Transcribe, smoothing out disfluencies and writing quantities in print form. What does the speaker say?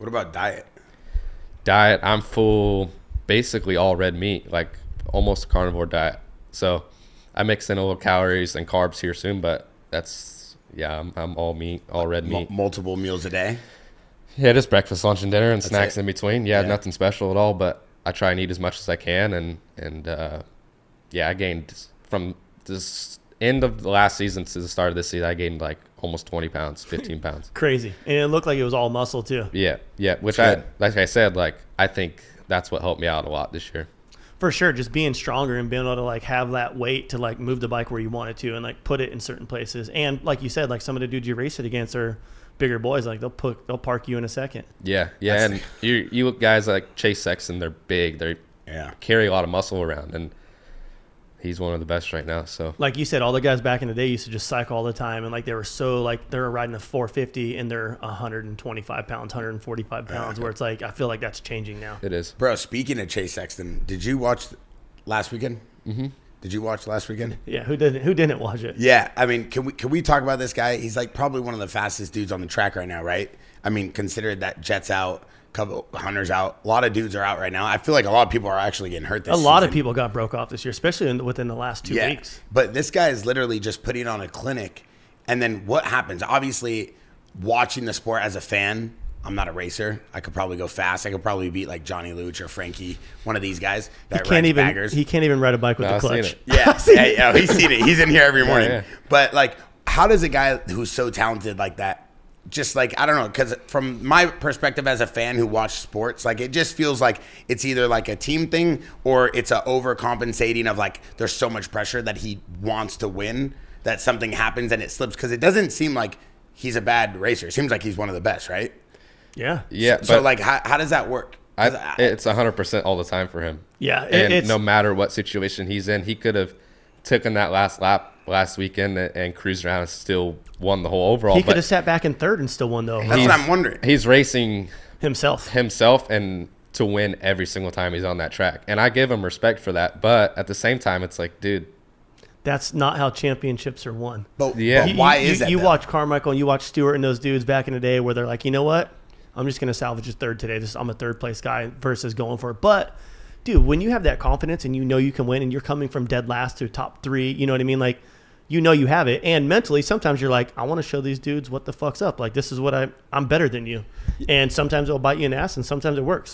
What about diet? Diet, I'm full, basically all red meat, like almost a carnivore diet. So I mix in a little calories and carbs here soon, but that's, I'm all meat, all red meat. Multiple meals a day? Yeah, just breakfast, lunch, and dinner, and That's snacks it? in between. Yeah, nothing special at all, but I try and eat as much as I can, and I gained from this end of the last season to the start of this season, I gained like almost 20 pounds, 15 pounds. Crazy. And it looked like it was all muscle too. Yeah, which Good. like I said, like I think that's what helped me out a lot this year. For sure, just being stronger and being able to like have that weight to like move the bike where you want it to and like put it in certain places. And like you said, like some of the dudes you race it against are bigger boys. Like they'll park you in a second. Yeah, and you look guys like Chase Sexton, they're big, they carry a lot of muscle around, and he's one of the best right now. So like you said, all the guys back in the day used to just cycle all the time, and like they were so like they were riding a 450 and they're 125 pounds, 145 pounds. Where it's like I feel like that's changing now. it is. Bro, speaking of Chase Sexton, did you watch last weekend? Mm-hmm. Did you watch last weekend? Yeah, who didn't watch it? Yeah, I mean, can we talk about this guy? He's like probably one of the fastest dudes on the track right now, right? I mean, consider that Jet's out, couple Hunter's out, a lot of dudes are out right now. I feel like a lot of people are actually getting hurt this season. A lot of people got broke off this year, especially within the last 2 weeks. But this guy is literally just putting on a clinic, and then what happens? Obviously, watching the sport as a fan, I'm not a racer. I could probably go fast. I could probably beat like Johnny Luch or Frankie, one of these guys that rides baggers. He can't even ride a bike with the clutch. Yeah, he's seen it. He's in here every morning. Yeah. But like, how does a guy who's so talented like that, just like, I don't know, because from my perspective as a fan who watched sports, like it just feels like it's either like a team thing or it's a overcompensating of like there's so much pressure that he wants to win that something happens and it slips, because it doesn't seem like he's a bad racer. It seems like he's one of the best, right? Yeah. So like, how does that work? It's 100% all the time for him. Yeah. And no matter what situation he's in, he could have taken that last lap last weekend and cruised around and still won the whole overall. He could have sat back in third and still won, though. That's what I'm wondering. He's racing himself and to win every single time he's on that track. And I give him respect for that. But at the same time, it's like, dude, that's not how championships are won. But why is that? You watch Carmichael and you watch Stewart and those dudes back in the day where they're like, you know what? I'm just going to salvage a third today. I'm a third place guy versus going for it. But, dude, when you have that confidence and you know you can win and you're coming from dead last to top three, you know what I mean? Like, you know you have it. And mentally, sometimes you're like, I want to show these dudes what the fuck's up. Like, this is what I'm better than you. And sometimes it'll bite you in the ass and sometimes it works.